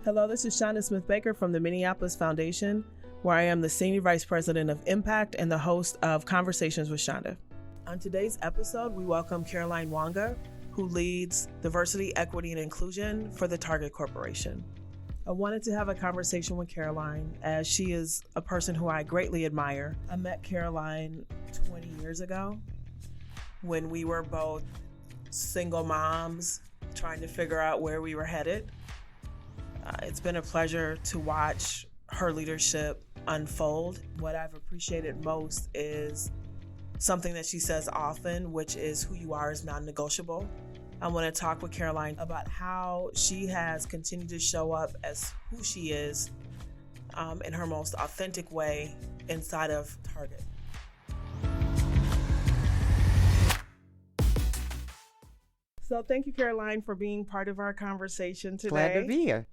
Hello, this is Chanda Smith-Baker from the Minneapolis Foundation, where I am the Senior Vice President of Impact and the host of Conversations with Chanda. On today's episode, we welcome Caroline Wanga, who leads Diversity, Equity, and Inclusion for the Target Corporation. I wanted to have a conversation with Caroline as she is a person who I greatly admire. I met Caroline 20 years ago when we were both single moms trying to figure out where we were headed. It's been a pleasure to watch her leadership unfold. What I've appreciated most is something that she says often, which is who you are is non-negotiable. I want to talk with Caroline about how she has continued to show up as who she is in her most authentic way inside of Target. So thank you, Caroline, for being part of our conversation today. Glad to be here.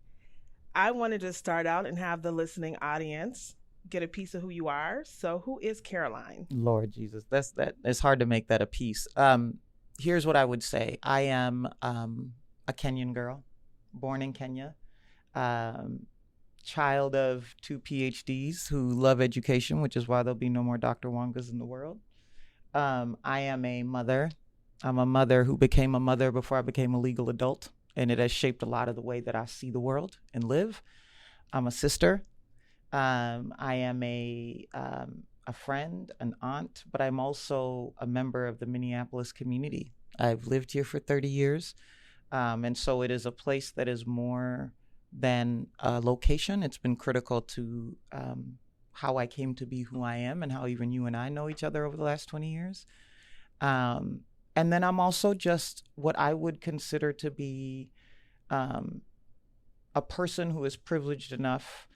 I wanted to start out and have the listening audience get a piece of who you are. So who is Caroline? Lord Jesus, it's hard to make that a piece. Here's what I would say. I am a Kenyan girl, born in Kenya, child of 2 PhDs who love education, which is why there'll be no more Dr. Wangas in the world. I am a mother. I'm a mother who became a mother before I became a legal adult. And it has shaped a lot of the way that I see the world and live. I'm a sister. I am a friend, an aunt, but I'm also a member of the Minneapolis community. I've lived here for 30 years. And so it is a place that is more than a location. It's been critical to how I came to be who I am and how even you and I know each other over the last 20 years. And then I'm also just what I would consider to be a person who is privileged enough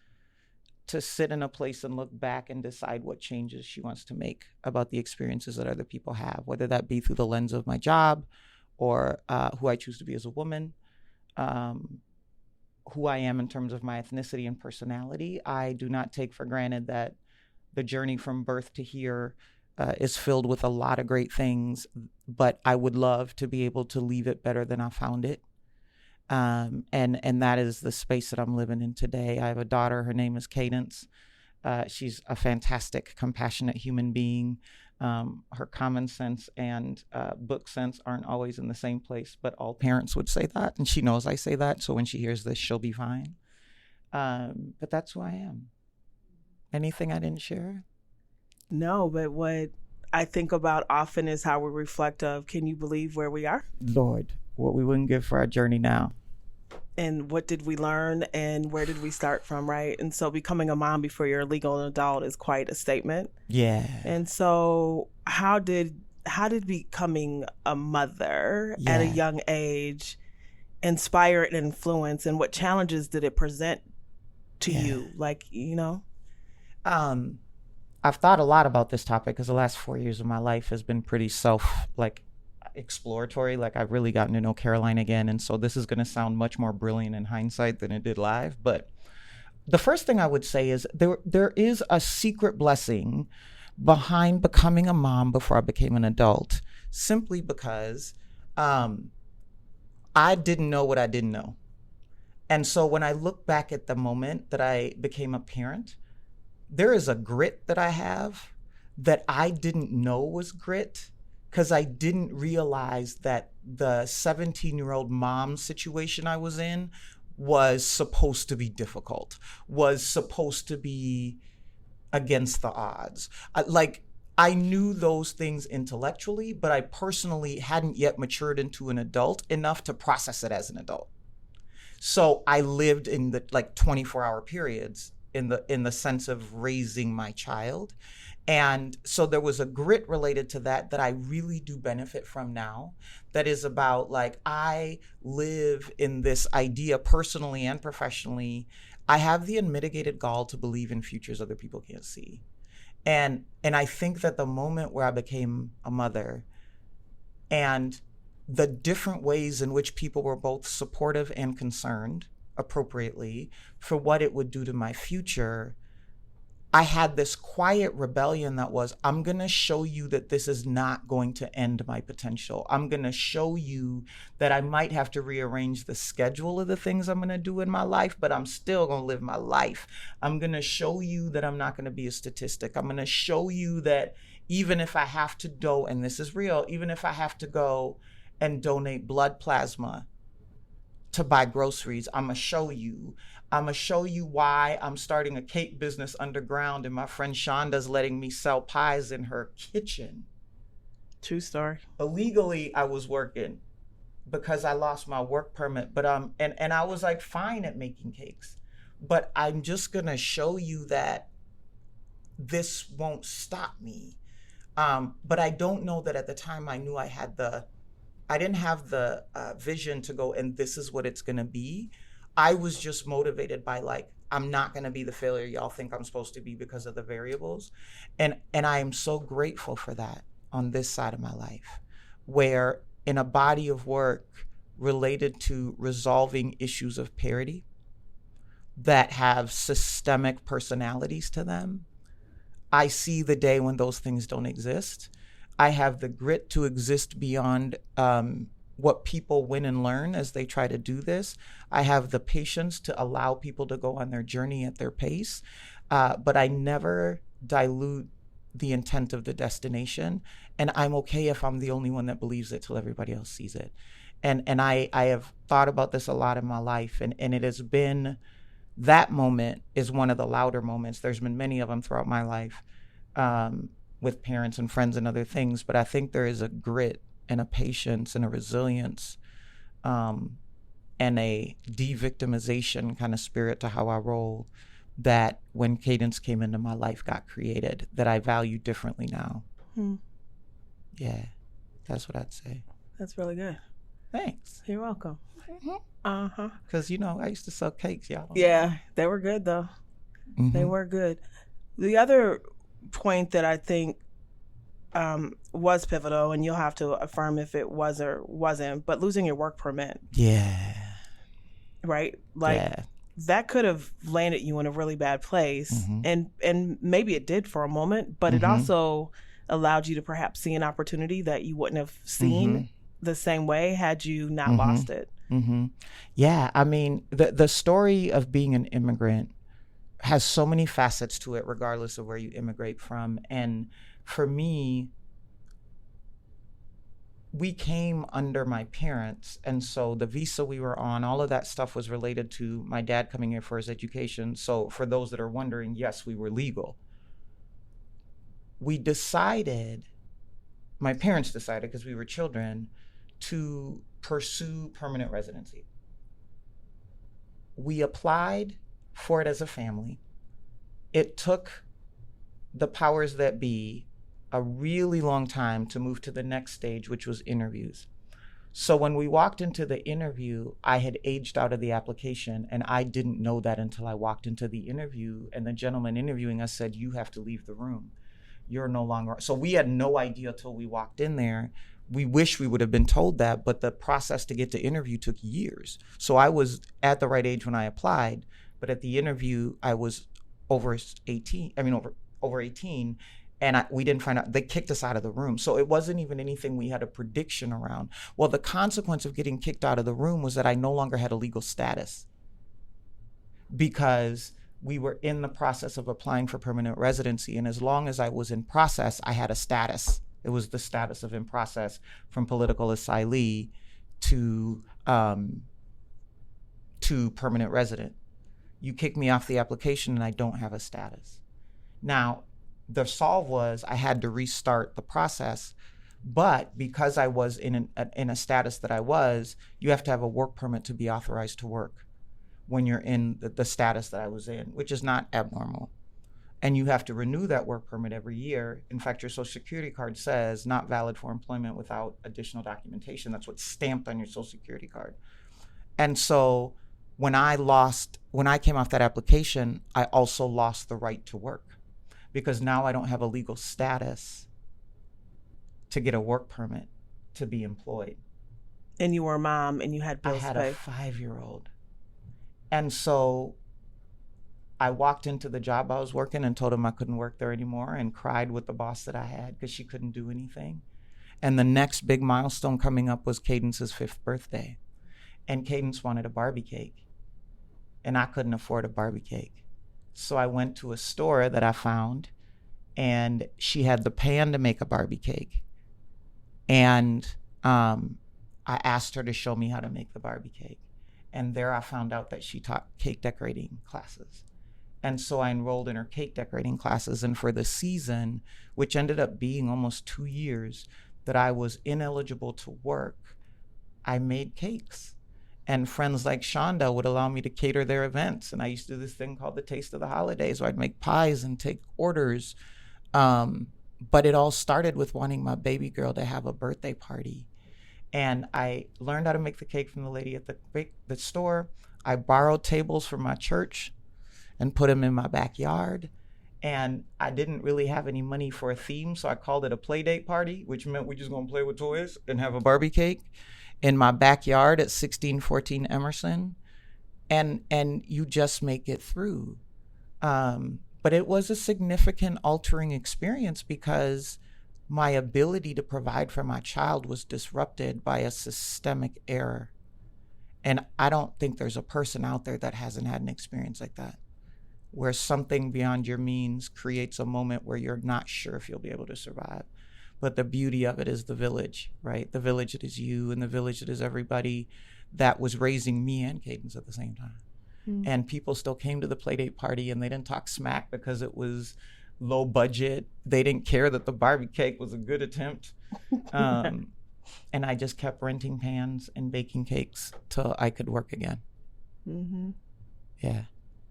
to sit in a place and look back and decide what changes she wants to make about the experiences that other people have, whether that be through the lens of my job or who I choose to be as a woman, who I am in terms of my ethnicity and personality. I do not take for granted that the journey from birth to here is filled with a lot of great things, but I would love to be able to leave it better than I found it. And that is the space that I'm living in today. I have a daughter. Her name is Cadence. She's a fantastic, compassionate human being. Her common sense and book sense aren't always in the same place, but all parents would say that. And she knows I say that. So when she hears this, she'll be fine. But that's who I am. Anything I didn't share? No, but what I think about often is how we reflect of, can you believe where we are? Lord, what we wouldn't give for our journey now. And what did we learn and where did we start from, right? And so becoming a mom before you're a legal adult is quite a statement. Yeah. And so how did becoming a mother at a young age inspire and influence, and what challenges did it present to you? Like, you know? I've thought a lot about this topic because the last 4 years of my life has been pretty exploratory. Like, I've really gotten to know Caroline again. And so this is going to sound much more brilliant in hindsight than it did live. But the first thing I would say is there is a secret blessing behind becoming a mom before I became an adult, simply because I didn't know what I didn't know. And so when I look back at the moment that I became a parent, there is a grit that I have that I didn't know was grit because I didn't realize that the 17-year-old mom situation I was in was supposed to be difficult, was supposed to be against the odds. I knew those things intellectually, but I personally hadn't yet matured into an adult enough to process it as an adult. So I lived in the 24-hour periods in the sense of raising my child. And so there was a grit related to that I really do benefit from now. That is about I live in this idea personally and professionally. I have the unmitigated gall to believe in futures other people can't see. And I think that the moment where I became a mother and the different ways in which people were both supportive and concerned appropriately for what it would do to my future, I had this quiet rebellion that was, I'm going to show you that this is not going to end my potential. I'm going to show you that I might have to rearrange the schedule of the things I'm going to do in my life, but I'm still going to live my life. I'm going to show you that I'm not going to be a statistic. I'm going to show you that even if I have to do, and this is real, even if I have to go and donate blood plasma to buy groceries, I'm going to show you. I'm going to show you why I'm starting a cake business underground and my friend Chanda's letting me sell pies in her kitchen. True story. Illegally, I was working because I lost my work permit, but and I was like fine at making cakes. But I'm just going to show you that this won't stop me. But I don't know that at the time I knew I didn't have the vision to go, and this is what it's going to be. I was just motivated by like, I'm not going to be the failure y'all think I'm supposed to be because of the variables. And I am so grateful for that on this side of my life, where in a body of work related to resolving issues of parity that have systemic personalities to them, I see the day when those things don't exist. I have the grit to exist beyond what people win and learn as they try to do this. I have the patience to allow people to go on their journey at their pace, but I never dilute the intent of the destination. And I'm okay if I'm the only one that believes it till everybody else sees it. And I have thought about this a lot in my life, and it has been, that moment is one of the louder moments. There's been many of them throughout my life, with parents and friends and other things, but I think there is a grit and a patience and a resilience, and a de-victimization kind of spirit to how I roll, that when Cadence came into my life got created, that I value differently now. Yeah, that's what I'd say. That's really good. Thanks. You're welcome. Because, I used to sell cakes, y'all. Yeah, they were good though. They were good. The other point that I think was pivotal, and you'll have to affirm if it was or wasn't, but losing your work permit. Yeah. Right? Like, that could have landed you in a really bad place. And maybe it did for a moment, but it also allowed you to perhaps see an opportunity that you wouldn't have seen the same way had you not lost it. Yeah, I mean, the story of being an immigrant has so many facets to it, regardless of where you immigrate from. And for me, we came under my parents, and so the visa we were on, all of that stuff was related to my dad coming here for his education. So for those that are wondering, yes, we were legal. We decided, my parents decided, because we were children, to pursue permanent residency. We applied for it as a family. It took the powers that be a really long time to move to the next stage, which was interviews. So when we walked into the interview, I had aged out of the application, and I didn't know that until I walked into the interview, and the gentleman interviewing us said, "You have to leave the room. You're no longer." So we had no idea till we walked in there. We wish we would have been told that, but the process to get to interview took years. So I was at the right age when I applied, but at the interview, I was over 18, and we didn't find out. They kicked us out of the room. So it wasn't even anything we had a prediction around. Well, the consequence of getting kicked out of the room was that I no longer had a legal status, because we were in the process of applying for permanent residency. And as long as I was in process, I had a status. It was the status of in process, from political asylee to permanent resident. You kick me off the application and I don't have a status. Now, the solve was I had to restart the process, but because I was in a status that I was, you have to have a work permit to be authorized to work when you're in the status that I was in, which is not abnormal. And you have to renew that work permit every year. In fact, your Social Security card says not valid for employment without additional documentation. That's what's stamped on your Social Security card. And so when I came off that application, I also lost the right to work, because now I don't have a legal status to get a work permit to be employed. And you were a mom and you had bills to pay. I had a 5-year-old. And so I walked into the job I was working and told him I couldn't work there anymore and cried with the boss that I had because she couldn't do anything. And the next big milestone coming up was Cadence's 5th birthday. And Cadence wanted a Barbie cake. And I couldn't afford a Barbie cake. So I went to a store that I found, and she had the pan to make a Barbie cake. And I asked her to show me how to make the Barbie cake. And there I found out that she taught cake decorating classes. And so I enrolled in her cake decorating classes. And for the season, which ended up being almost 2 years that I was ineligible to work, I made cakes. And friends like Chanda would allow me to cater their events. And I used to do this thing called the Taste of the Holidays, where I'd make pies and take orders. But it all started with wanting my baby girl to have a birthday party. And I learned how to make the cake from the lady at the store. I borrowed tables from my church and put them in my backyard. And I didn't really have any money for a theme, so I called it a play date party, which meant we're just gonna play with toys and have a Barbie cake in my backyard at 1614 Emerson. And you just make it through. But it was a significant altering experience because my ability to provide for my child was disrupted by a systemic error. And I don't think there's a person out there that hasn't had an experience like that, where something beyond your means creates a moment where you're not sure if you'll be able to survive. But the beauty of it is the village, right? The village that is you, and the village that is everybody that was raising me and Cadence at the same time. Mm. And people still came to the Playdate party, and they didn't talk smack because it was low budget. They didn't care that the Barbie cake was a good attempt. And I just kept renting pans and baking cakes till I could work again. Mm-hmm. Yeah.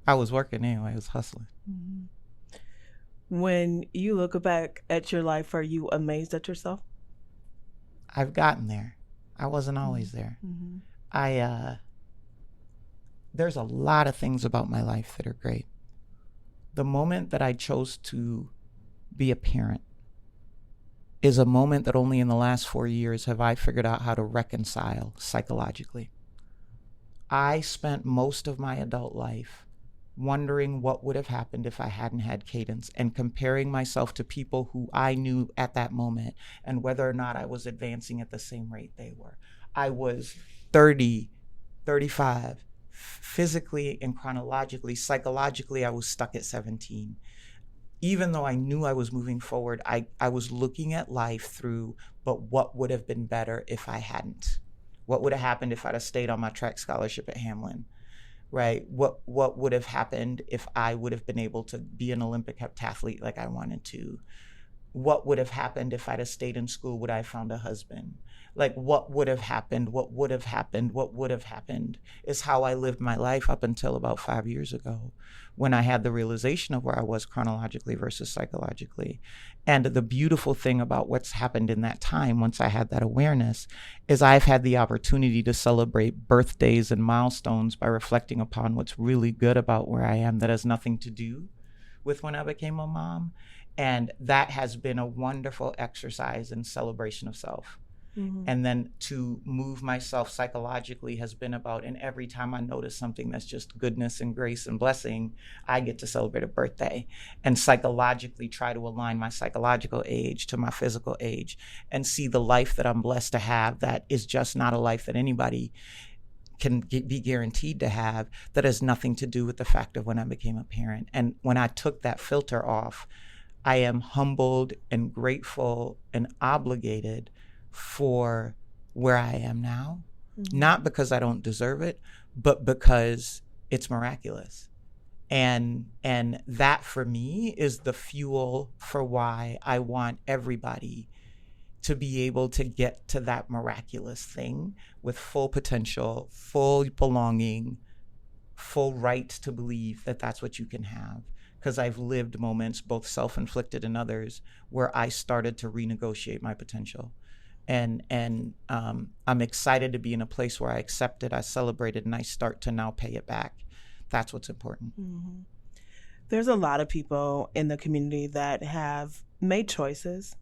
I was working anyway. I was hustling. Mm-hmm. When you look back at your life, are you amazed at yourself? I've gotten there. I wasn't always there. Mm-hmm. There's a lot of things about my life that are great. The moment that I chose to be a parent is a moment that only in the last 4 years have I figured out how to reconcile psychologically. I spent most of my adult life wondering what would have happened if I hadn't had Cadence, and comparing myself to people who I knew at that moment and whether or not I was advancing at the same rate they were. I was 30, 35, physically and chronologically. Psychologically, I was stuck at 17. Even though I knew I was moving forward, I was looking at life through, but what would have been better if I hadn't? What would have happened if I'd have stayed on my track scholarship at Hamlin? Right? What would have happened if I would have been able to be an Olympic heptathlete like I wanted to? What would have happened if I'd have stayed in school? Would I have found a husband? Like, what would have happened? What would have happened? What would have happened is how I lived my life up until about 5 years ago, when I had the realization of where I was chronologically versus psychologically. And the beautiful thing about what's happened in that time, once I had that awareness, is I've had the opportunity to celebrate birthdays and milestones by reflecting upon what's really good about where I am that has nothing to do with when I became a mom. And that has been a wonderful exercise in celebration of self. Mm-hmm. And then to move myself psychologically has been about, and every time I notice something that's just goodness and grace and blessing, I get to celebrate a birthday and psychologically try to align my psychological age to my physical age and see the life that I'm blessed to have that is just not a life that anybody can be guaranteed to have, that has nothing to do with the fact of when I became a parent. And when I took that filter off, I am humbled and grateful and obligated for where I am now, mm-hmm. not because I don't deserve it, but because it's miraculous. And that for me is the fuel for why I want everybody to be able to get to that miraculous thing with full potential, full belonging, full right to believe that that's what you can have. Because I've lived moments, both self-inflicted and others, where I started to renegotiate my potential. And I'm excited to be in a place where I accept it, I celebrate it, and I start to now pay it back. That's what's important. Mm-hmm. There's a lot of people in the community that have made choices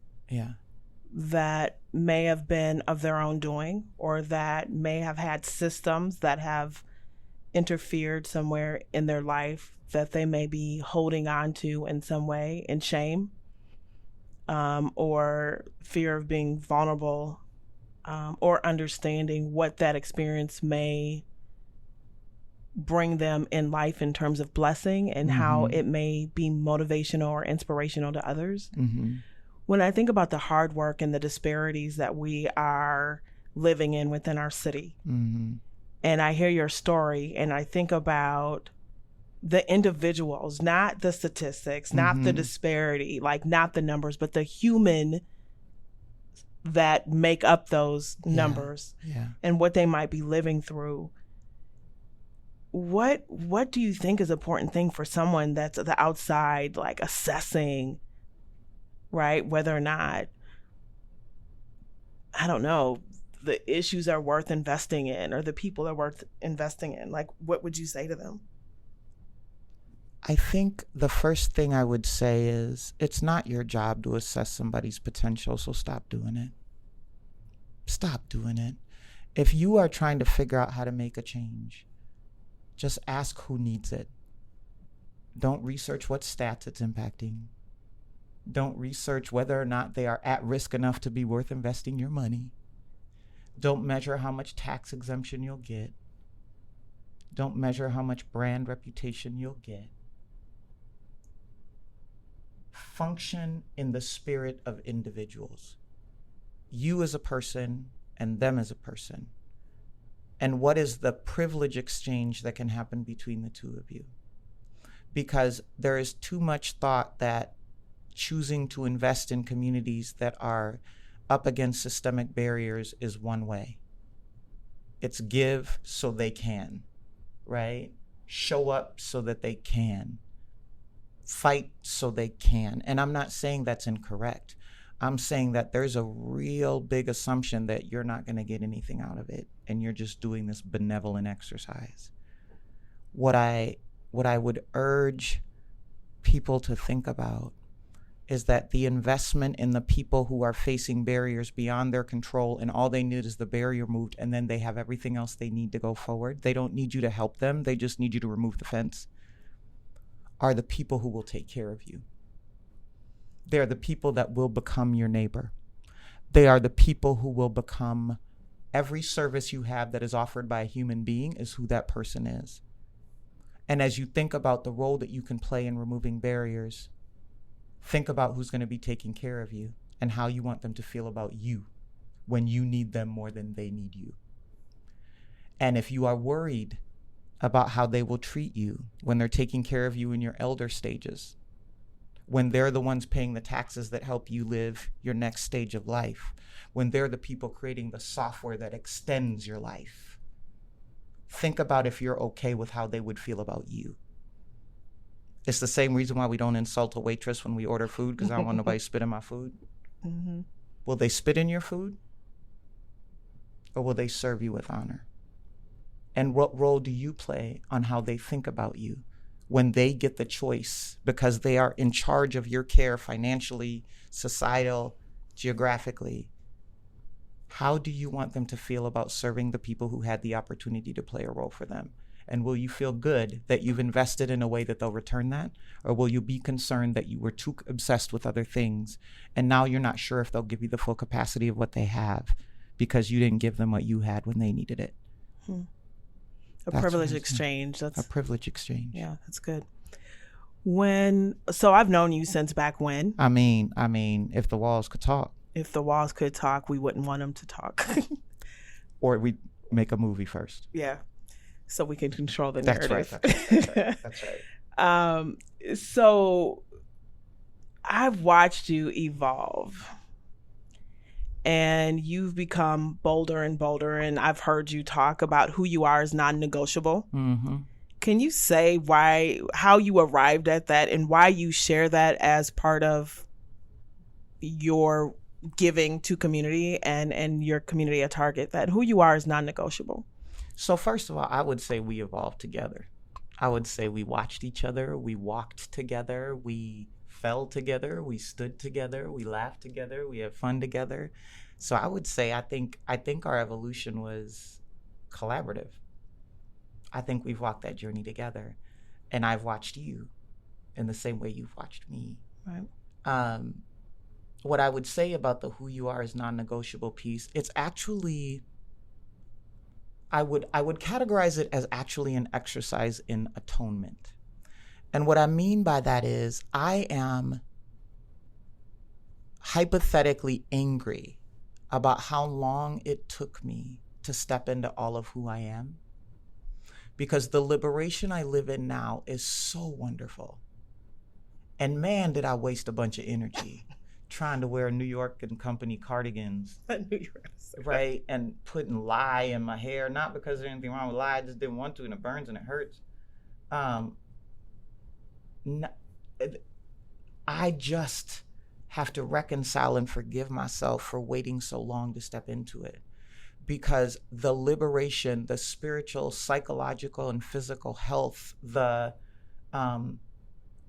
that may have been of their own doing, or that may have had systems that have interfered somewhere in their life that they may be holding on to in some way, in shame, or fear of being vulnerable, or understanding what that experience may bring them in life in terms of blessing and how it may be motivational or inspirational to others. When I think about the hard work and the disparities that we are living in within our city, and I hear your story and I think about the individuals, not the statistics, not the disparity, like not the numbers, but the human that make up those numbers and what they might be living through. What do you think is an important thing for someone that's the outside, like assessing, right, whether or not, I don't know, the issues are worth investing in or the people are worth investing in? Like, what would you say to them? I think the first thing I would say is it's not your job to assess somebody's potential, so stop doing it. Stop doing it. If you are trying to figure out how to make a change, just ask who needs it. Don't research what stats it's impacting. Don't research whether or not they are at risk enough to be worth investing your money. Don't measure how much tax exemption you'll get. Don't measure how much brand reputation you'll get. Function in the spirit of individuals. You as a person and them as a person. And what is the privilege exchange that can happen between the two of you? Because there is too much thought that choosing to invest in communities that are up against systemic barriers is one way. It's give so they can, right? Show up so that they can. Fight so they can. And I'm not saying that's incorrect. I'm saying that there's a real big assumption that you're not going to get anything out of it and you're just doing this benevolent exercise. What I would urge people to think about is that the investment in the people who are facing barriers beyond their control and all they need is the barrier moved and then they have everything else they need to go forward. They don't need you to help them. They just need you to remove the fence. Are the people who will take care of you. They are the people that will become your neighbor. They are the people who will become every service you have that is offered by a human being is who that person is. And as you think about the role that you can play in removing barriers, think about who's going to be taking care of you and how you want them to feel about you when you need them more than they need you. And if you are worried about how they will treat you when they're taking care of you in your elder stages, when they're the ones paying the taxes that help you live your next stage of life, when they're the people creating the software that extends your life, think about if you're okay with how they would feel about you. It's the same reason why we don't insult a waitress when we order food, because I don't want nobody spit in my food. Will they spit in your food? Or will they serve you with honor? And what role do you play on how they think about you when they get the choice, because they are in charge of your care financially, societal, geographically? How do you want them to feel about serving the people who had the opportunity to play a role for them? And will you feel good that you've invested in a way that they'll return that? Or will you be concerned that you were too obsessed with other things and now you're not sure if they'll give you the full capacity of what they have because you didn't give them what you had when they needed it? A privilege exchange. That's a privilege exchange. Yeah, that's good. So I've known you since back when. I mean, if the walls could talk. If the walls could talk, we wouldn't want them to talk. Or we make a movie first. Yeah. So we can control the narrative. That's right. So I've watched you evolve. And you've become bolder and bolder, and I've heard you talk about who you are as non-negotiable. Can you say how you arrived at that and why you share that as part of your giving to community and your community at Target, that who you are is non-negotiable? So first of all, I would say we evolved together. I would say we watched each other, we walked together, we fell together, we stood together, we laughed together, we had fun together. So I would say I think our evolution was collaborative. I think we've walked that journey together, and I've watched you in the same way you've watched me. Right. What I would say about the who you are is non-negotiable piece, it's actually, I would categorize it as actually an exercise in atonement. And what I mean by that is I am hypothetically angry about how long it took me to step into all of who I am, because the liberation I live in now is so wonderful. And man, did I waste a bunch of energy trying to wear New York and Company cardigans, right? And putting lye in my hair, not because there's anything wrong with lye, I just didn't want to, and it burns and it hurts. I just have to reconcile and forgive myself for waiting so long to step into it, because the liberation, the spiritual, psychological, and physical health, the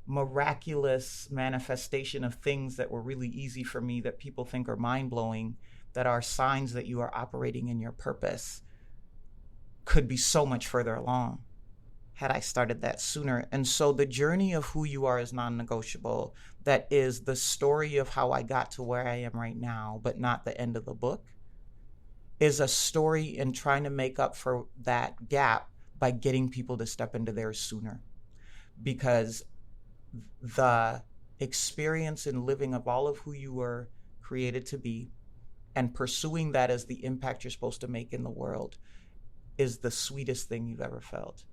miraculous manifestation of things that were really easy for me that people think are mind-blowing, that are signs that you are operating in your purpose, could be so much further along had I started that sooner. And so the journey of who you are is non-negotiable. That is the story of how I got to where I am right now, but not the end of the book, is a story in trying to make up for that gap by getting people to step into theirs sooner. Because the experience in living of all of who you were created to be and pursuing that as the impact you're supposed to make in the world is the sweetest thing you've ever felt.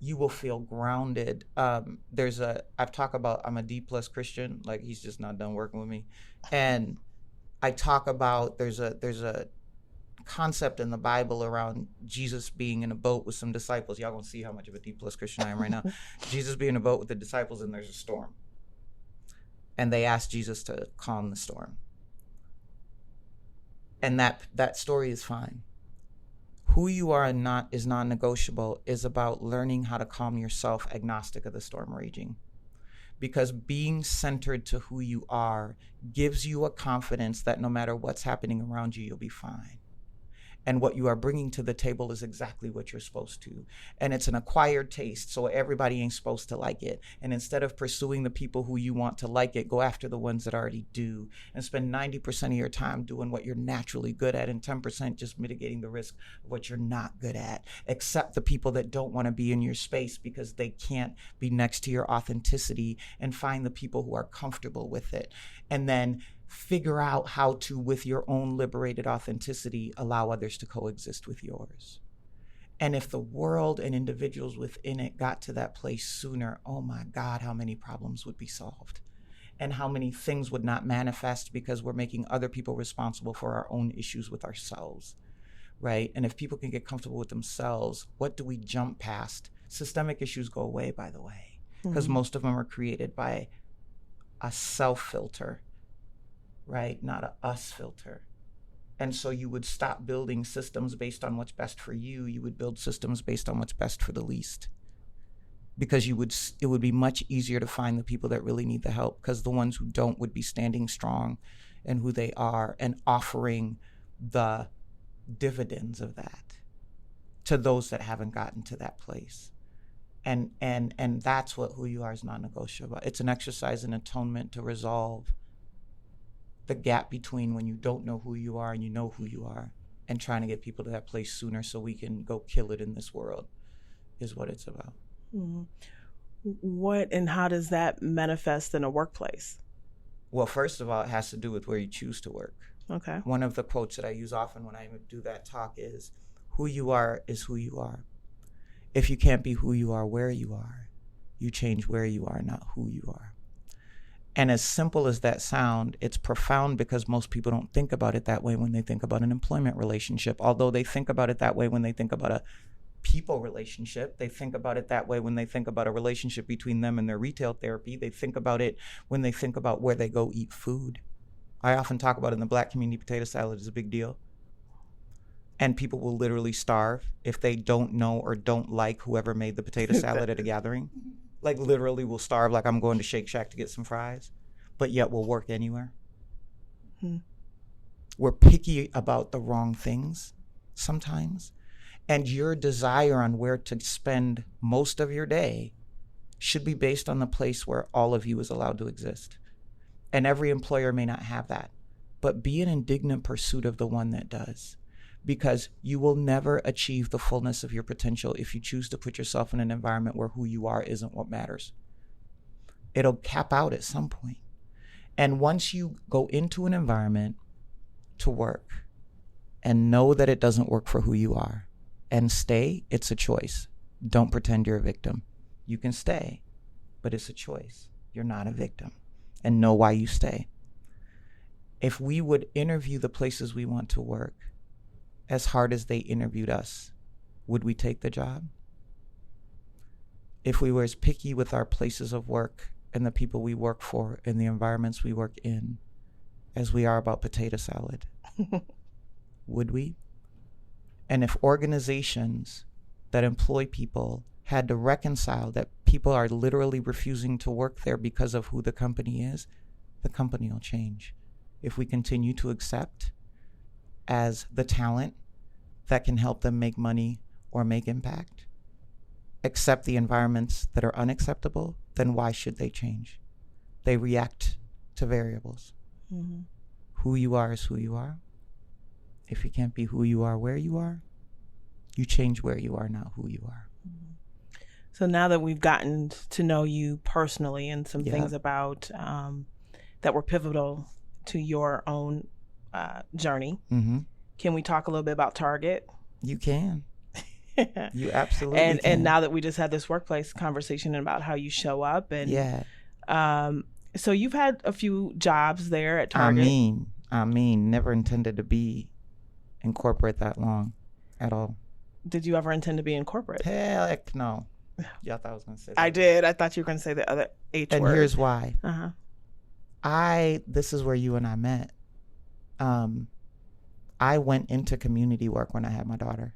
You will feel grounded. I've talked about, I'm a D+ Christian, like he's just not done working with me. And I talk about, there's a concept in the Bible around Jesus being in a boat with some disciples. Y'all gonna see how much of a D+ Christian I am right now. Jesus being in a boat with the disciples and there's a storm. And they ask Jesus to calm the storm. And that story is fine. Who you are and not is non-negotiable is about learning how to calm yourself agnostic of the storm raging. Because being centered to who you are gives you a confidence that no matter what's happening around you, you'll be fine. And what you are bringing to the table is exactly what you're supposed to. And it's an acquired taste, so everybody ain't supposed to like it. And instead of pursuing the people who you want to like it, go after the ones that already do. And spend 90% of your time doing what you're naturally good at and 10% just mitigating the risk of what you're not good at. Accept the people that don't want to be in your space because they can't be next to your authenticity, and find the people who are comfortable with it. And then figure out how to, with your own liberated authenticity, allow others to coexist with yours. And if the world and individuals within it got to that place sooner, oh my God, how many problems would be solved, and how many things would not manifest because we're making other people responsible for our own issues with ourselves, right? And if people can get comfortable with themselves, what do we jump past? Systemic issues go away, by the way, because most of them are created by a self filter, right? Not a us filter. And so you would stop building systems based on what's best for you. You would build systems based on what's best for the least. Because it would be much easier to find the people that really need the help, because the ones who don't would be standing strong in who they are and offering the dividends of that to those that haven't gotten to that place. And that's what who you are is non-negotiable. It's an exercise in atonement to resolve the gap between when you don't know who you are and you know who you are, and trying to get people to that place sooner so we can go kill it in this world is what it's about. What and how does that manifest in a workplace? Well, first of all, it has to do with where you choose to work. Okay. One of the quotes that I use often when I do that talk is, who you are is who you are. If you can't be who you are where you are, you change where you are, not who you are. And as simple as that sound, it's profound, because most people don't think about it that way when they think about an employment relationship. Although they think about it that way when they think about a people relationship. They think about it that way when they think about a relationship between them and their retail therapy. They think about it when they think about where they go eat food. I often talk about in the Black community, potato salad is a big deal. And people will literally starve if they don't know or don't like whoever made the potato salad at a gathering. Like literally will starve, like I'm going to Shake Shack to get some fries, but yet will work anywhere. We're picky about the wrong things sometimes. And your desire on where to spend most of your day should be based on the place where all of you is allowed to exist. And every employer may not have that, but be in indignant pursuit of the one that does, because you will never achieve the fullness of your potential if you choose to put yourself in an environment where who you are isn't what matters. It'll cap out at some point. And once you go into an environment to work and know that it doesn't work for who you are and stay, it's a choice. Don't pretend you're a victim. You can stay, but it's a choice. You're not a victim. And know why you stay. If we would interview the places we want to work as hard as they interviewed us, would we take the job? If we were as picky with our places of work and the people we work for and the environments we work in as we are about potato salad, would we? And if organizations that employ people had to reconcile that people are literally refusing to work there because of who the company is, the company will change. If we continue to accept as the talent that can help them make money or make impact, accept the environments that are unacceptable, then why should they change? They react to variables. Mm-hmm. Who you are is who you are. If you can't be who you are where you are, you change where you are, not who you are. Mm-hmm. So now that we've gotten to know you personally and some things about that were pivotal to your own journey, can we talk a little bit about Target? You can. You absolutely can. And now that we just had this workplace conversation about how you show up and so you've had a few jobs there at Target. I mean, never intended to be in corporate that long at all. Did you ever intend to be in corporate? Heck no. Yeah, I thought I was going to say that. I did. I thought you were going to say the other H word. And here's why. This is where you and I met. I went into community work when I had my daughter.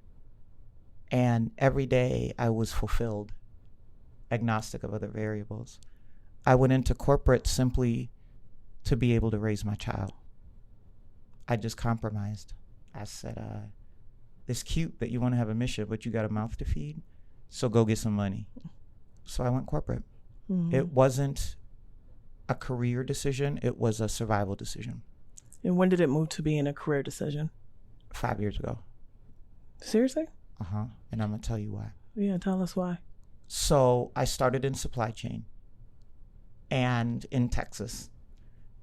And every day I was fulfilled, agnostic of other variables. I went into corporate simply to be able to raise my child. I just compromised. I said, it's cute that you want to have a mission, but you got a mouth to feed, so go get some money. So I went corporate. Mm-hmm. It wasn't a career decision. It was a survival decision. And when did it move to being a career decision? 5 years ago. Seriously? And I'm going to tell you why. Yeah, tell us why. So I started in supply chain and in Texas.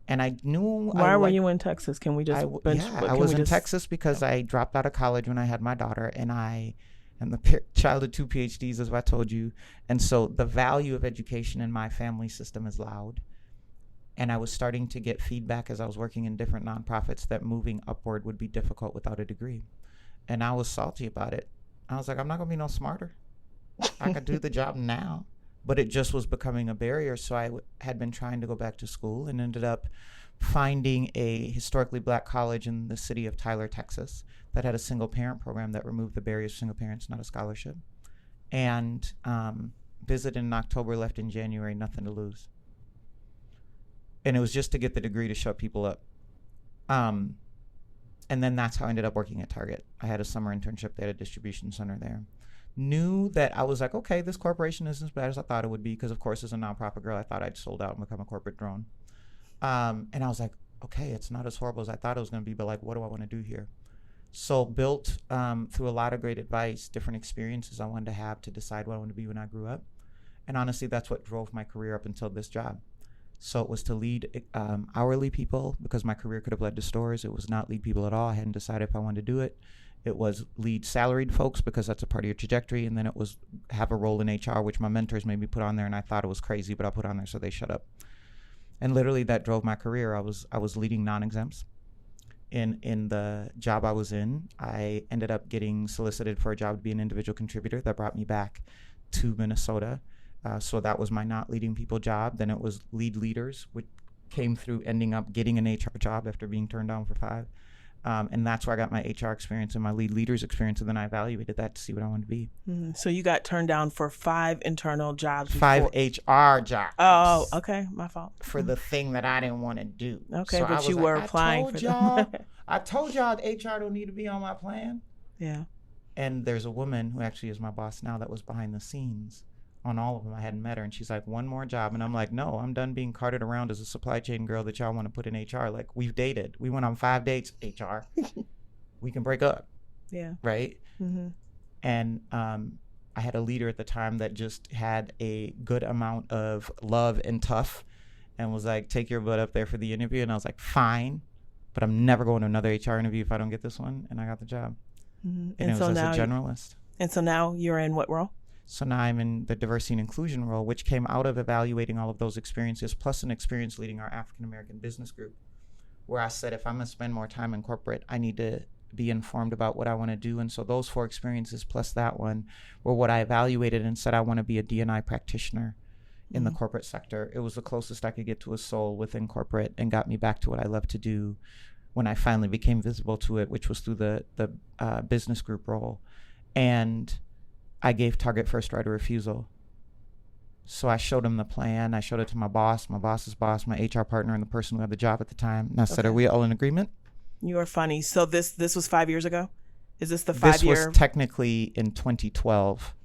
And I knew... Why were you in Texas? Can we just... I was in Texas because I dropped out of college when I had my daughter, and I am the child of 2 PhDs, as I told you. And so the value of education in my family system is loud. And I was starting to get feedback as I was working in different nonprofits that moving upward would be difficult without a degree. And I was salty about it. I was like, I'm not going to be no smarter. I could do the job now. But it just was becoming a barrier. So I had been trying to go back to school and ended up finding a historically black college in the city of Tyler, Texas, that had a single parent program that removed the barriers for single parents, not a scholarship. And visited in October, left in January, nothing to lose. And it was just to get the degree to shut people up. And then that's how I ended up working at Target. I had a summer internship. They had a distribution center there. Knew that I was like, okay, this corporation isn't as bad as I thought it would be, because of course as a nonprofit girl I thought I'd sold out and become a corporate drone. And I was like, okay, it's not as horrible as I thought it was going to be, but like, what do I want to do here? So built through a lot of great advice, different experiences I wanted to have to decide what I wanted to be when I grew up. And honestly, that's what drove my career up until this job. So it was to lead hourly people, because my career could have led to stores. It was not lead people at all. I hadn't decided if I wanted to do it. It was lead salaried folks, because that's a part of your trajectory. And then it was have a role in HR, which my mentors made me put on there. And I thought it was crazy, but I put on there so they shut up. And literally that drove my career. I was leading non-exempts. In the job I was in, I ended up getting solicited for a job to be an individual contributor. That brought me back to Minnesota. So that was my not leading people job. Then it was lead leaders, which came through ending up getting an HR job after being turned down for 5. And that's where I got my HR experience and my lead leaders experience. And then I evaluated that to see what I wanted to be. Mm-hmm. So you got turned down for 5 internal jobs. 5 HR jobs. Oh, okay. My fault. For the thing that I didn't want to do. Okay, so but you were applying for them. I told y'all HR don't need to be on my plan. Yeah. And there's a woman who actually is my boss now that was behind the scenes on all of them. I hadn't met her, and she's like, one more job. And I'm like, no, I'm done being carted around as a supply chain girl that y'all want to put in HR. Like, we've dated. We went on 5 dates, HR. We can break up. Yeah. Right? Mm-hmm. And I had a leader at the time that just had a good amount of love and tough and was like, take your butt up there for the interview. And I was like, fine, but I'm never going to another HR interview if I don't get this one. And I got the job. Mm-hmm. And it was as a generalist. And so now you're in what role? So now I'm in the diversity and inclusion role, which came out of evaluating all of those experiences, plus an experience leading our African-American business group, where I said, if I'm going to spend more time in corporate, I need to be informed about what I want to do. And so those 4 experiences plus that one were what I evaluated and said, I want to be a D&I practitioner in the corporate sector. It was the closest I could get to a soul within corporate and got me back to what I love to do when I finally became visible to it, which was through the business group role. And I gave Target first right of refusal. So I showed him the plan. I showed it to my boss's boss, my HR partner, and the person who had the job at the time. And I said, are we all in agreement? You are funny. So this was 5 years ago? Is this the 5 year? This was technically in 2012.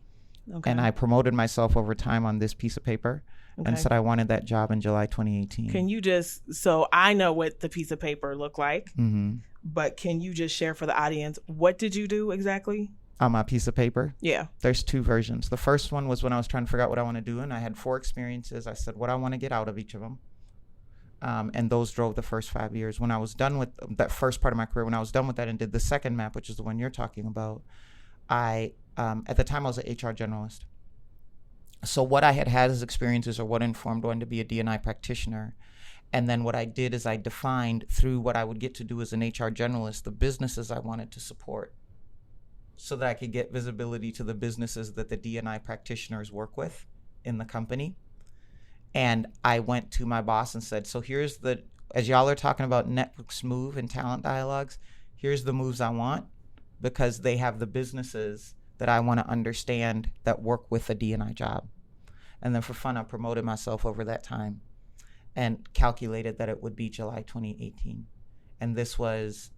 Okay. And I promoted myself over time on this piece of paper and said I wanted that job in July 2018. Can you so I know what the piece of paper looked like, but can you just share for the audience, what did you do exactly? On my piece of paper? Yeah. There's 2 versions. The first one was when I was trying to figure out what I want to do, and I had 4 experiences. I said what I want to get out of each of them. And those drove the first 5 years. When I was done with that first part of my career, when I was done with that and did the second map, which is the one you're talking about, I, at the time I was an HR generalist. So what I had as experiences are what informed wanting to be a D&I practitioner. And then what I did is I defined through what I would get to do as an HR generalist, the businesses I wanted to support so that I could get visibility to the businesses that the D&I practitioners work with in the company. And I went to my boss and said, so here's as y'all are talking about Netflix move and talent dialogues, here's the moves I want because they have the businesses that I want to understand that work with a D&I job. And then for fun, I promoted myself over that time and calculated that it would be July 2018. And this was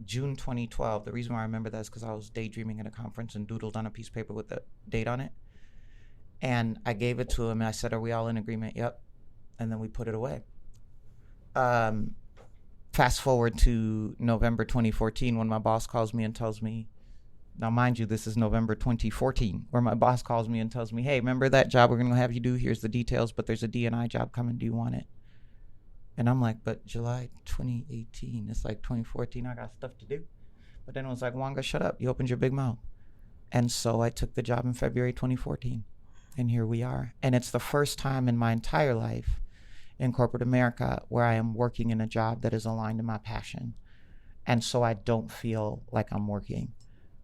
June 2012. The reason why I remember that is because I was daydreaming at a conference and doodled on a piece of paper with the date on it. And I gave it to him and I said, are we all in agreement? Yep. And then we put it away. Fast forward to November 2014 when my boss calls me and tells me, now mind you, this is November 2014, where my boss calls me and tells me, hey, remember that job we're going to have you do? Here's the details, but there's a D&I job coming. Do you want it? And I'm like, but July 2018, it's like 2014. I got stuff to do. But then it was like, Wanga, shut up. You opened your big mouth. And so I took the job in February 2014. And here we are. And it's the first time in my entire life in corporate America where I am working in a job that is aligned to my passion. And so I don't feel like I'm working.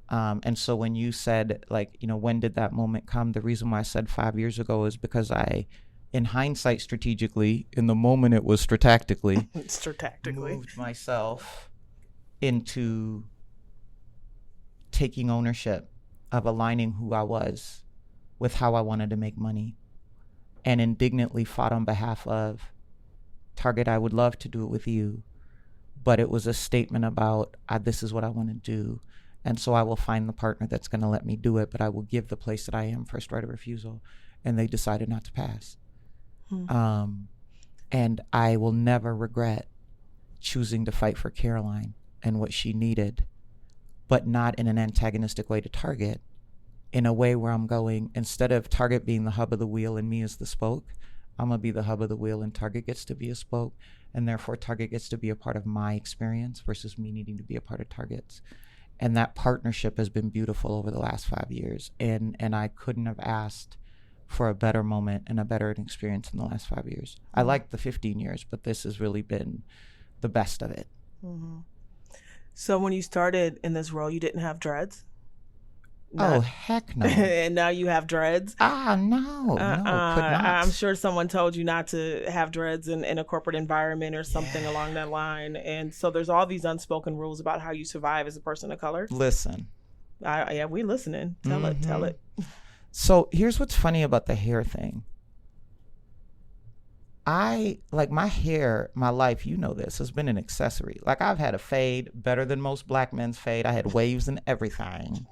And so when you said, like, you know, when did that moment come? The reason why I said 5 years ago is because I, in hindsight, strategically, in the moment it was strategically, moved myself into taking ownership of aligning who I was with how I wanted to make money, and indignantly fought on behalf of Target. I would love to do it with you, but it was a statement about this is what I want to do. And so I will find the partner that's going to let me do it, but I will give the place that I am first right of refusal. And they decided not to pass. And I will never regret choosing to fight for Caroline and what she needed, but not in an antagonistic way to Target, in a way where I'm going, instead of Target being the hub of the wheel and me as the spoke, I'm going to be the hub of the wheel and Target gets to be a spoke. And therefore Target gets to be a part of my experience versus me needing to be a part of Target's. And that partnership has been beautiful over the last 5 years. And I couldn't have asked for a better moment and a better experience in the last 5 years. I liked the 15 years, but this has really been the best of it. Mm-hmm. So when you started in this role, you didn't have dreads? Oh, heck no. And now you have dreads? No, could not. I'm sure someone told you not to have dreads in a corporate environment or something along that line. And so there's all these unspoken rules about how you survive as a person of color. Listen. We listening. Tell it. So here's what's funny about the hair thing. like my hair, my life, you know this, has been an accessory. Like I've had a fade better than most black men's fade. I had waves and everything.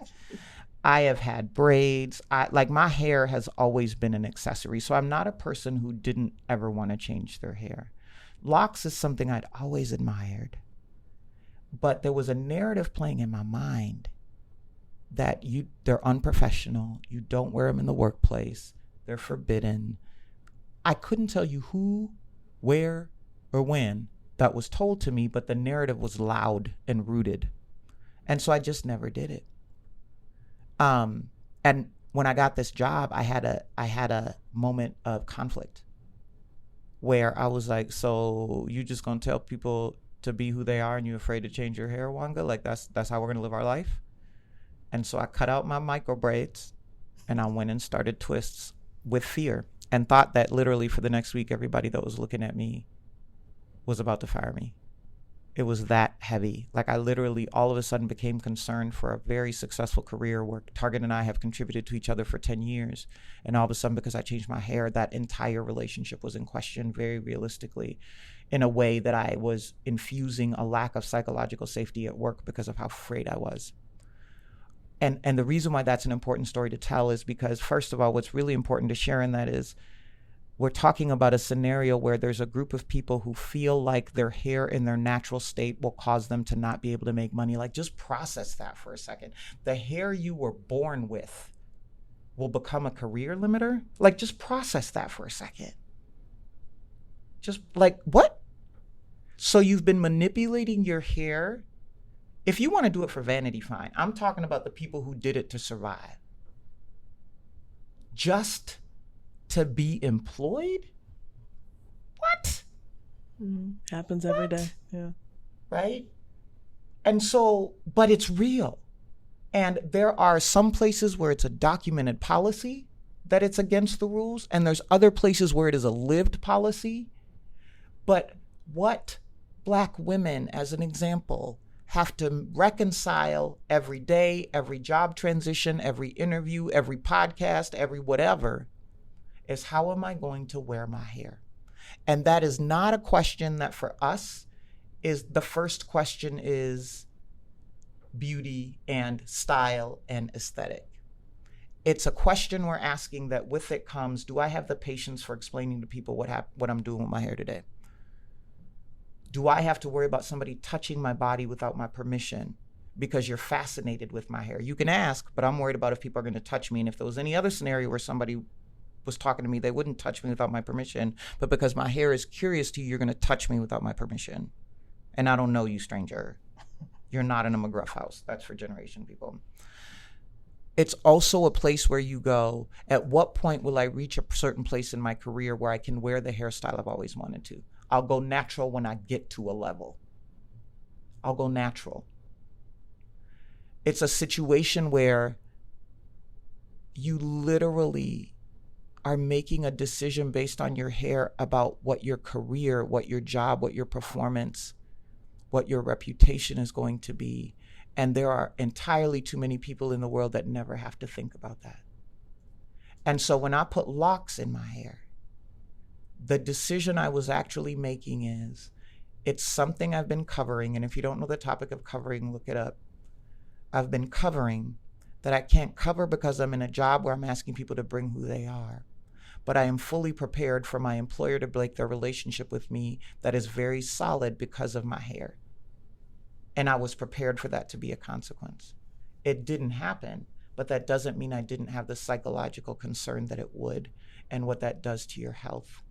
I have had braids. Like my hair has always been an accessory. So I'm not a person who didn't ever want to change their hair. Locks is something I'd always admired. But there was a narrative playing in my mind that they're unprofessional. You don't wear them in the workplace. They're forbidden. I couldn't tell you who, where, or when that was told to me, but the narrative was loud and rooted. And so I just never did it. And when I got this job, I had a moment of conflict where I was like, so you just gonna tell people to be who they are and you're afraid to change your hair, Wanga? Like that's how we're gonna live our life? And so I cut out my micro braids and I went and started twists with fear. And thought that literally for the next week, everybody that was looking at me was about to fire me. It was that heavy. Like I literally all of a sudden became concerned for a very successful career where Target and I have contributed to each other for 10 years. And all of a sudden, because I changed my hair, that entire relationship was in question very realistically in a way that I was infusing a lack of psychological safety at work because of how afraid I was. And the reason why that's an important story to tell is because, first of all, what's really important to share in that is we're talking about a scenario where there's a group of people who feel like their hair in their natural state will cause them to not be able to make money. Like, just process that for a second. The hair you were born with will become a career limiter. Like, just process that for a second. Just like, what? So you've been manipulating your hair. If you want to do it for vanity, fine. I'm talking about the people who did it to survive. Just to be employed? What? Happens every day. Yeah. Right? And so, but it's real. And there are some places where it's a documented policy that it's against the rules, and there's other places where it is a lived policy. But what Black women, as an example, have to reconcile every day, every job transition, every interview, every podcast, every whatever, is how am I going to wear my hair? And that is not a question that for us is the first question is beauty and style and aesthetic. It's a question we're asking that with it comes, do I have the patience for explaining to people what I'm doing with my hair today? Do I have to worry about somebody touching my body without my permission because you're fascinated with my hair? You can ask, but I'm worried about if people are going to touch me. And if there was any other scenario where somebody was talking to me, they wouldn't touch me without my permission. But because my hair is curious to you, you're going to touch me without my permission. And I don't know you, stranger. You're not in a McGruff house. That's for generation people. It's also a place where you go, at what point will I reach a certain place in my career where I can wear the hairstyle I've always wanted to? I'll go natural when I get to a level. I'll go natural. It's a situation where you literally are making a decision based on your hair about what your career, what your job, what your performance, what your reputation is going to be. And there are entirely too many people in the world that never have to think about that. And so when I put locks in my hair, the decision I was actually making is, it's something I've been covering. And if you don't know the topic of covering, look it up. I've been covering that I can't cover because I'm in a job where I'm asking people to bring who they are. But I am fully prepared for my employer to break their relationship with me that is very solid because of my hair. And I was prepared for that to be a consequence. It didn't happen, but that doesn't mean I didn't have the psychological concern that it would and what that does to your health.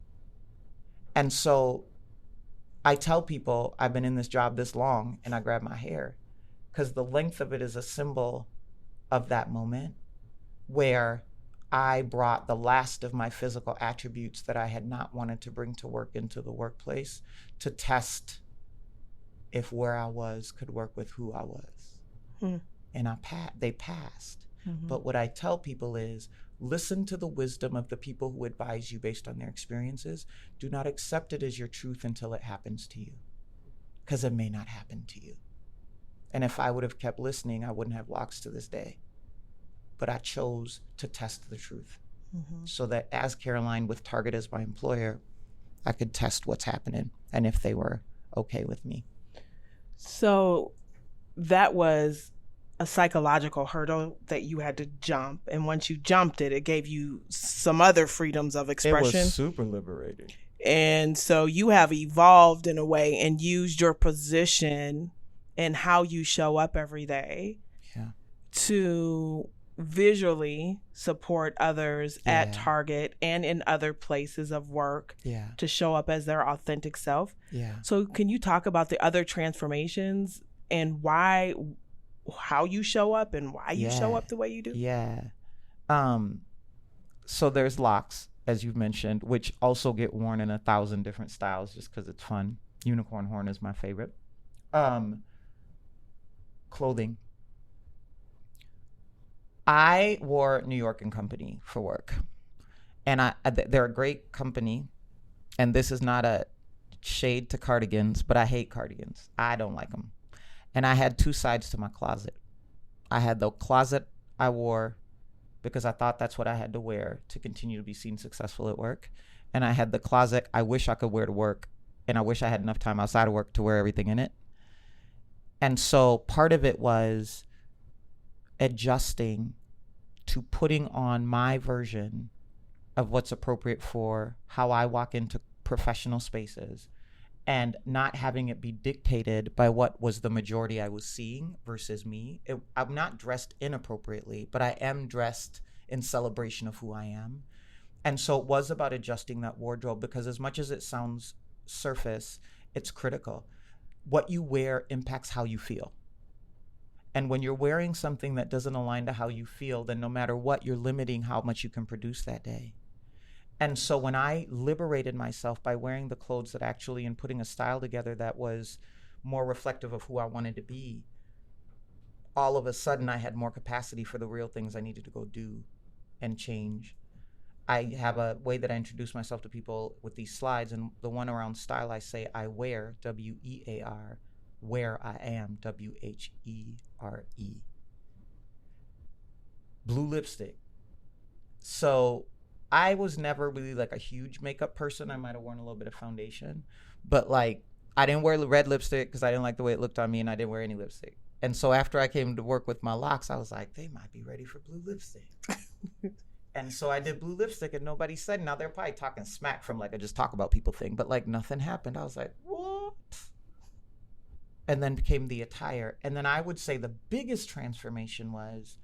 And so I tell people I've been in this job this long and I grab my hair because the length of it is a symbol of that moment where I brought the last of my physical attributes that I had not wanted to bring to work into the workplace to test if where I was could work with who I was. And they passed. But what I tell people is, listen to the wisdom of the people who advise you based on their experiences. Do not accept it as your truth until it happens to you, because it may not happen to you. And if I would have kept listening, I wouldn't have locks to this day. But I chose to test the truth. So that as Caroline, with Target as my employer, I could test what's happening and if they were okay with me. So that was a psychological hurdle that you had to jump. And once you jumped it, it gave you some other freedoms of expression. It was super liberating. And so you have evolved in a way and used your position and how you show up every day to visually support others at Target and in other places of work to show up as their authentic self. So can you talk about the other transformations and how you show up and why you show up the way you do? So there's locks, as you've mentioned, which also get worn in 1,000 different styles just because it's fun. Unicorn horn is my favorite. Clothing. I wore New York & Company for work, and they're a great company, and this is not a shade to cardigans, but I hate cardigans. I don't like them. And I had two sides to my closet. I had the closet I wore because I thought that's what I had to wear to continue to be seen successful at work, and I had the closet I wish I could wear to work, and I wish I had enough time outside of work to wear everything in it. And so part of it was adjusting to putting on my version of what's appropriate for how I walk into professional spaces and not having it be dictated by what was the majority I was seeing versus me. I'm not dressed inappropriately, but I am dressed in celebration of who I am. And so it was about adjusting that wardrobe because as much as it sounds surface, it's critical. What you wear impacts how you feel. And when you're wearing something that doesn't align to how you feel, then no matter what, you're limiting how much you can produce that day. And so when I liberated myself by wearing the clothes that actually, and putting a style together that was more reflective of who I wanted to be, all of a sudden I had more capacity for the real things I needed to go do and change. I have a way that I introduce myself to people with these slides, and the one around style, I say, I wear, W-E-A-R, where I am, W-H-E-R-E. Blue lipstick. So I was never really like a huge makeup person. I might have worn a little bit of foundation, but like I didn't wear red lipstick because I didn't like the way it looked on me, and I didn't wear any lipstick. And so after I came to work with my locks, I was like, they might be ready for blue lipstick. And so I did blue lipstick and nobody said. Now they're probably talking smack from like a just talk about people thing, but like nothing happened. I was like, what? And then became the attire. And then I would say the biggest transformation was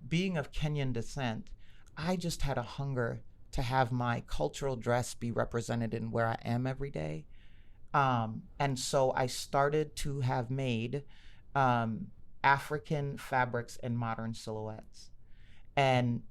being of Kenyan descent. I just had a hunger to have my cultural dress be represented in where I am every day. And so I started to have made African fabrics and modern silhouettes. And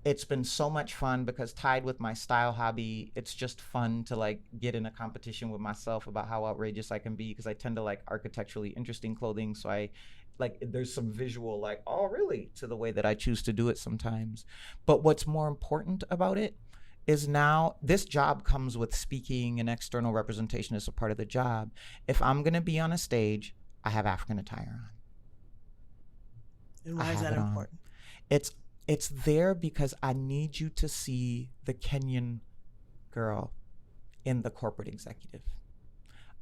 it's been so much fun because tied with my style hobby, it's just fun to like get in a competition with myself about how outrageous I can be, because I tend to like architecturally interesting clothing. So I like, there's some visual like, oh really, to the way that I choose to do it sometimes. But what's more important about it is now this job comes with speaking and external representation as a part of the job. If I'm going to be on a stage, I have African attire on. And why is that important? It's there because I need you to see the Kenyan girl in the corporate executive.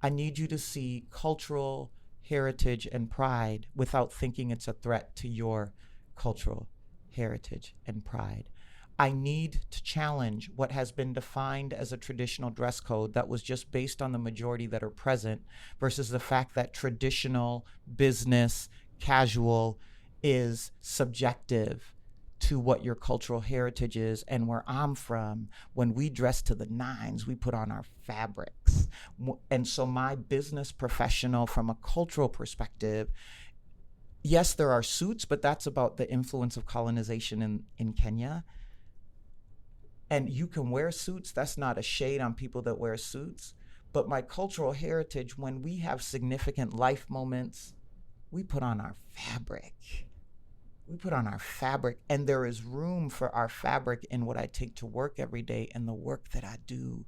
I need you to see cultural heritage and pride without thinking it's a threat to your cultural heritage and pride. I need to challenge what has been defined as a traditional dress code that was just based on the majority that are present versus the fact that traditional, business, casual is subjective to what your cultural heritage is. And where I'm from, when we dress to the nines, we put on our fabrics. And so my business professional, from a cultural perspective, yes, there are suits, but that's about the influence of colonization in Kenya. And you can wear suits. That's not a shade on people that wear suits. But my cultural heritage, when we have significant life moments, we put on our fabric. We put on our fabric, and there is room for our fabric in what I take to work every day and the work that I do.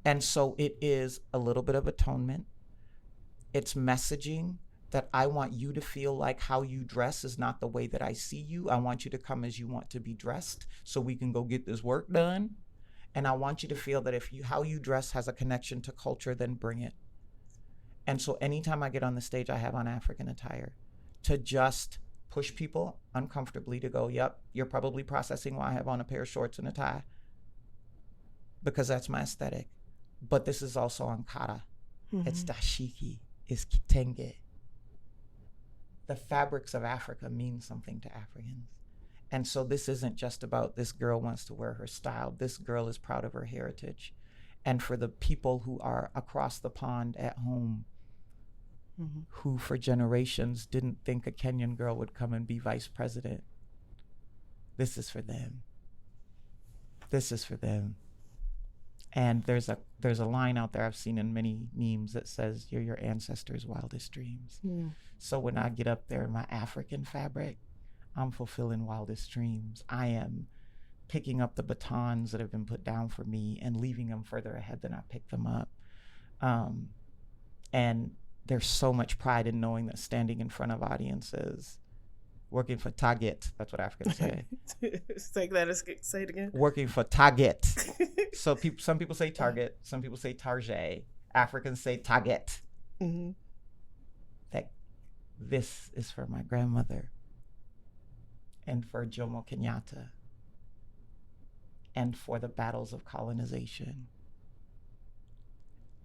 And so it is a little bit of atonement. It's messaging that I want you to feel like how you dress is not the way that I see you. I want you to come as you want to be dressed so we can go get this work done. And I want you to feel that how you dress has a connection to culture, then bring it. And so anytime I get on the stage, I have on African attire to just push people uncomfortably to go, yep, you're probably processing why I have on a pair of shorts and a tie, because that's my aesthetic. But this is also Ankara. Mm-hmm. It's dashiki. It's kitenge. The fabrics of Africa mean something to Africans. And so this isn't just about this girl wants to wear her style. This girl is proud of her heritage. And for the people who are across the pond at home, mm-hmm. who for generations didn't think a Kenyan girl would come and be vice president, this is for them. This is for them. And there's a line out there I've seen in many memes that says, you're your ancestors' wildest dreams. Yeah. So when I get up there in my African fabric, I'm fulfilling wildest dreams. I am picking up the batons that have been put down for me and leaving them further ahead than I picked them up. And there's so much pride in knowing that standing in front of audiences, working for Target, that's what Africans say. Say it again. Working for Target. So some people say Target, some people say Target. Africans say Target. Mm-hmm. That this is for my grandmother, and for Jomo Kenyatta, and for the battles of colonization,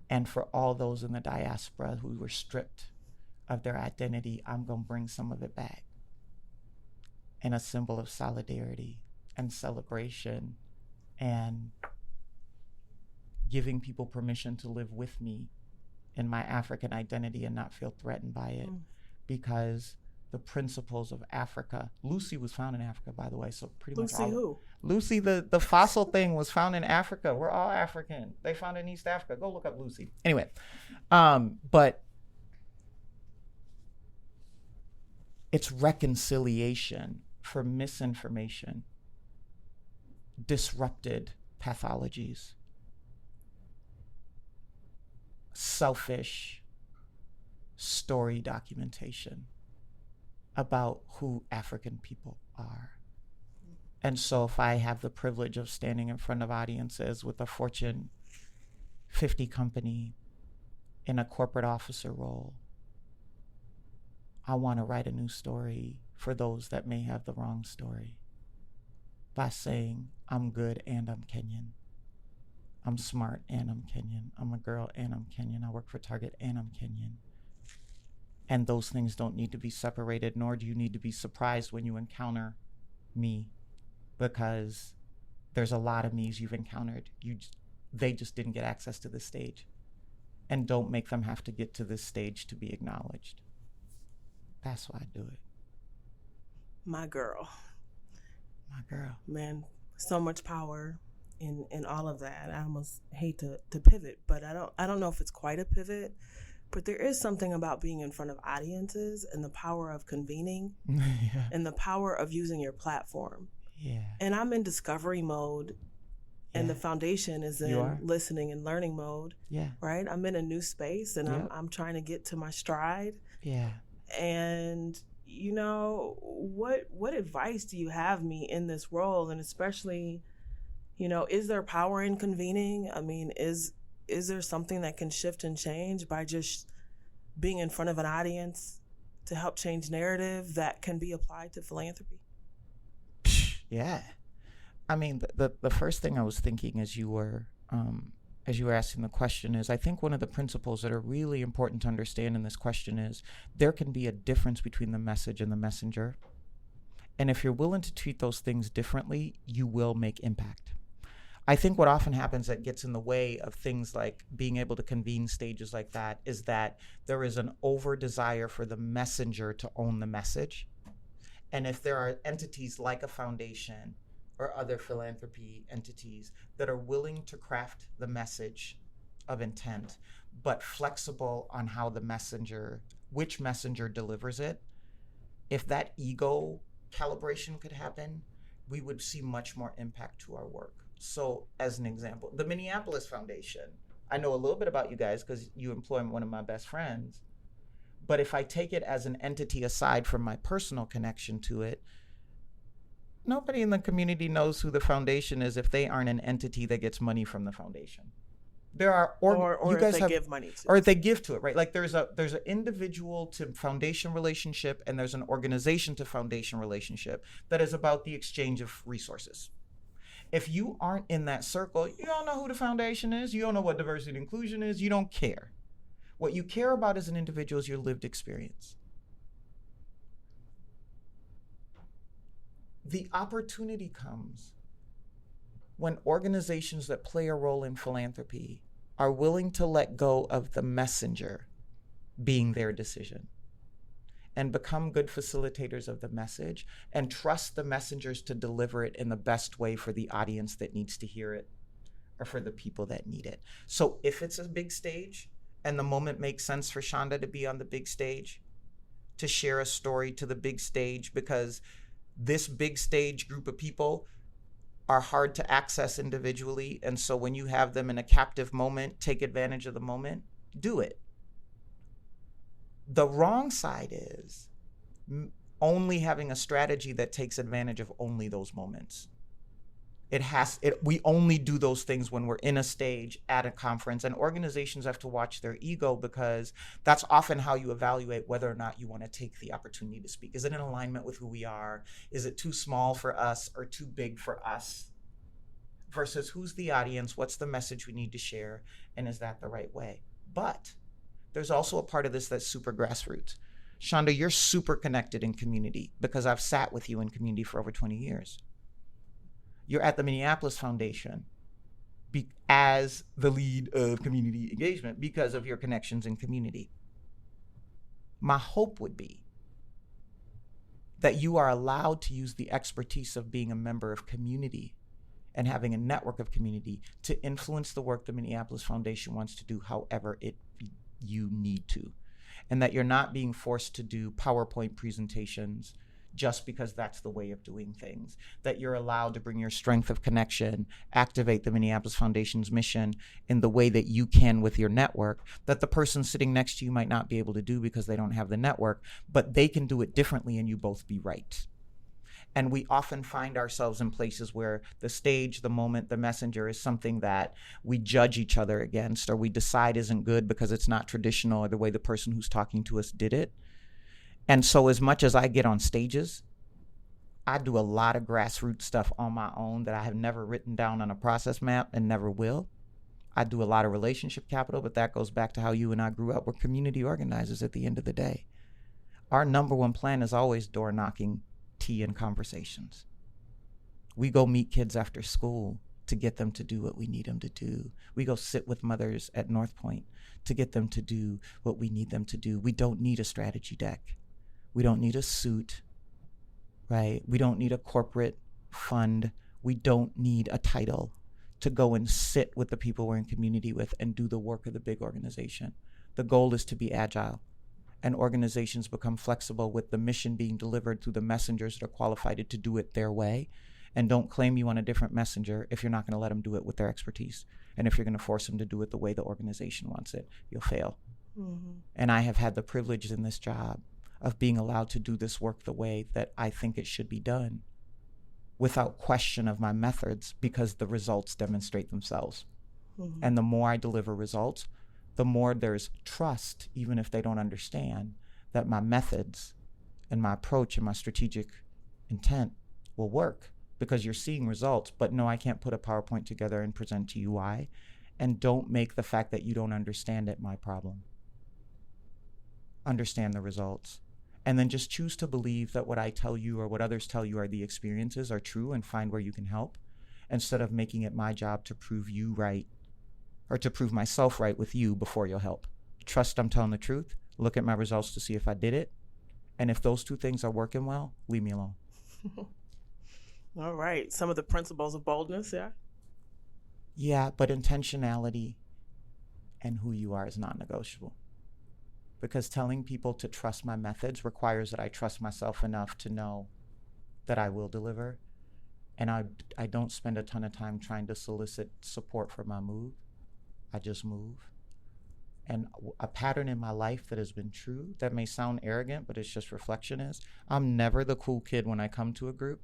and for all those in the diaspora who were stripped of their identity. I'm going to bring some of it back in a symbol of solidarity and celebration and giving people permission to live with me in my African identity and not feel threatened by it. Because the principles of Africa. Lucy was found in Africa, by the way, so pretty much Lucy who? Lucy, the fossil thing was found in Africa. We're all African. They found it in East Africa. Go look up Lucy. Anyway, but it's reconciliation for misinformation, disrupted pathologies, selfish story documentation about who African people are. And so if I have the privilege of standing in front of audiences with a Fortune 50 company in a corporate officer role, I want to write a new story for those that may have the wrong story by saying, I'm good and I'm Kenyan. I'm smart and I'm Kenyan. I'm a girl and I'm Kenyan. I work for Target and I'm Kenyan. And those things don't need to be separated, nor do you need to be surprised when you encounter me, because there's a lot of me's you've encountered. They just didn't get access to this stage. And don't make them have to get to this stage to be acknowledged. That's why I do it. My girl. My girl. Man, so much power in all of that. I almost hate to pivot, but I don't know if it's quite a pivot. But there is something about being in front of audiences and the power of convening yeah. and the power of using your platform. Yeah. And I'm in discovery mode and the foundation is in listening and learning mode. Yeah. Right? I'm in a new space and I'm trying to get to my stride. Yeah. And you know, what advice do you have me in this role? And especially, you know, is there power in convening? I mean, is there something that can shift and change by just being in front of an audience to help change narrative that can be applied to philanthropy? Yeah. I mean, the first thing I was thinking as you were asking the question is, I think one of the principles that are really important to understand in this question is there can be a difference between the message and the messenger. And if you're willing to treat those things differently, you will make impact. I think what often happens that gets in the way of things like being able to convene stages like that is that there is an over desire for the messenger to own the message. And if there are entities like a foundation or other philanthropy entities that are willing to craft the message of intent, but flexible on how which messenger delivers it, if that ego calibration could happen, we would see much more impact to our work. So as an example, the Minneapolis Foundation, I know a little bit about you guys because you employ one of my best friends. But if I take it as an entity aside from my personal connection to it, Nobody in the community knows who the foundation is if they aren't an entity that gets money from the foundation. There are or you if guys they have, give money to, or if they give to it, right? Like there's an individual to foundation relationship, and there's an organization to foundation relationship that is about the exchange of resources. If you aren't in that circle, you don't know who the foundation is. You don't know what diversity and inclusion is. You don't care. What you care about as an individual is your lived experience. The opportunity comes when organizations that play a role in philanthropy are willing to let go of the messenger being their decision and become good facilitators of the message and trust the messengers to deliver it in the best way for the audience that needs to hear it or for the people that need it. So if it's a big stage and the moment makes sense for Chanda to be on the big stage, to share a story to the big stage, because this big stage group of people are hard to access individually. And so when you have them in a captive moment, take advantage of the moment, do it. The wrong side is only having a strategy that takes advantage of only those moments. We only do those things when we're in a stage at a conference, and organizations have to watch their ego, because that's often how you evaluate whether or not you want to take the opportunity to speak. Is it in alignment with who we are? Is it too small for us or too big for us? Versus who's the audience? What's the message we need to share? And is that the right way? But there's also a part of this that's super grassroots. Chanda, you're super connected in community because I've sat with you in community for over 20 years. You're at the Minneapolis Foundation as the lead of community engagement because of your connections in community. My hope would be that you are allowed to use the expertise of being a member of community and having a network of community to influence the work the Minneapolis Foundation wants to do however you need to. And that you're not being forced to do PowerPoint presentations just because that's the way of doing things, that you're allowed to bring your strength of connection, activate the Minneapolis Foundation's mission in the way that you can with your network, that the person sitting next to you might not be able to do because they don't have the network, but they can do it differently and you both be right. And we often find ourselves in places where the stage, the moment, the messenger is something that we judge each other against, or we decide isn't good because it's not traditional or the way the person who's talking to us did it. And so as much as I get on stages, I do a lot of grassroots stuff on my own that I have never written down on a process map and never will. I do a lot of relationship capital, but that goes back to how you and I grew up. We're community organizers at the end of the day. Our number one plan is always door knocking, tea, and conversations. We go meet kids after school to get them to do what we need them to do. We go sit with mothers at North Point to get them to do what we need them to do. We don't need a strategy deck. We don't need a suit, right? We don't need a corporate fund. We don't need a title to go and sit with the people we're in community with and do the work of the big organization. The goal is to be agile, and organizations become flexible with the mission being delivered through the messengers that are qualified to do it their way. And don't claim you want a different messenger if you're not going to let them do it with their expertise. And if you're going to force them to do it the way the organization wants it, you'll fail. Mm-hmm. And I have had the privilege in this job of being allowed to do this work the way that I think it should be done, without question of my methods, because the results demonstrate themselves. Mm-hmm. And the more I deliver results, the more there's trust, even if they don't understand, that my methods and my approach and my strategic intent will work, because you're seeing results. But no, I can't put a PowerPoint together and present to you why. And don't make the fact that you don't understand it my problem. Understand the results. And then just choose to believe that what I tell you or what others tell you are the experiences are true, and find where you can help, instead of making it my job to prove you right, or to prove myself right with you before you'll help. Trust I'm telling the truth. Look at my results to see if I did it. And if those two things are working well, leave me alone. All right. Some of the principles of boldness, yeah? Yeah, but intentionality and who you are is non-negotiable. Because telling people to trust my methods requires that I trust myself enough to know that I will deliver. And I don't spend a ton of time trying to solicit support for my move. I just move. And a pattern in my life that has been true, that may sound arrogant, but it's just reflection, is I'm never the cool kid when I come to a group.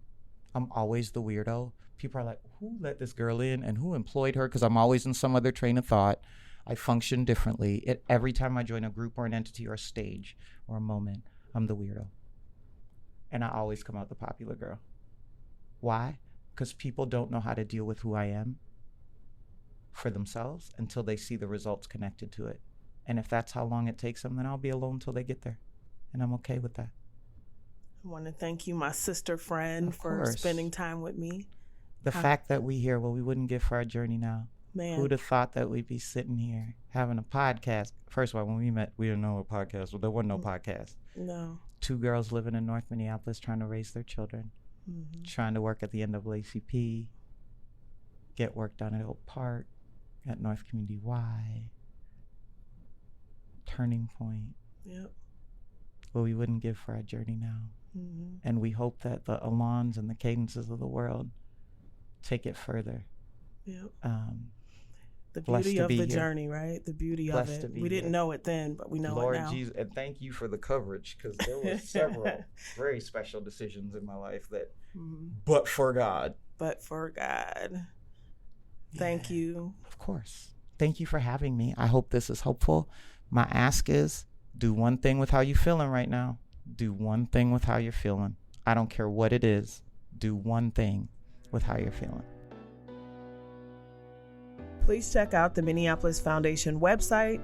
I'm always the weirdo. People are like, who let this girl in and who employed her? Because I'm always in some other train of thought. I function differently. Every time I join a group or an entity or a stage or a moment, I'm the weirdo. And I always come out the popular girl. Why? Because people don't know how to deal with who I am for themselves until they see the results connected to it. And if that's how long it takes them, then I'll be alone until they get there. And I'm okay with that. I want to thank you, my sister friend, for spending time with me. The fact that we here, well, we wouldn't give for our journey now. Man. Who would have thought that we'd be sitting here having a podcast? First of all, when we met, we didn't know what podcast was. There wasn't no podcast. No. 2 girls living in North Minneapolis trying to raise their children, trying to work at the NAACP, get work done at Oak Park, at North Community Y, Turning Point. Yep. Well, we wouldn't give for our journey now. And we hope that the Alans and the Cadences of the world take it further. Yep. The Blessed beauty to of be the here. journey, right? The beauty Blessed of to it. be We didn't here. know it then, but we know Lord it now. Jesus, and thank you for the coverage, because there were several very special decisions in my life that, but for God. But for God. Thank you. Of course. Thank you for having me. I hope this is helpful. My ask is, do one thing with how you're feeling right now. Do one thing with how you're feeling. I don't care what it is. Do one thing with how you're feeling. Please check out the Minneapolis Foundation website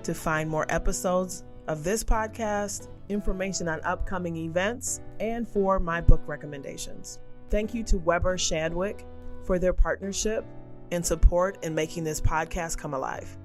to find more episodes of this podcast, information on upcoming events, and for my book recommendations. Thank you to Weber Shandwick for their partnership and support in making this podcast come alive.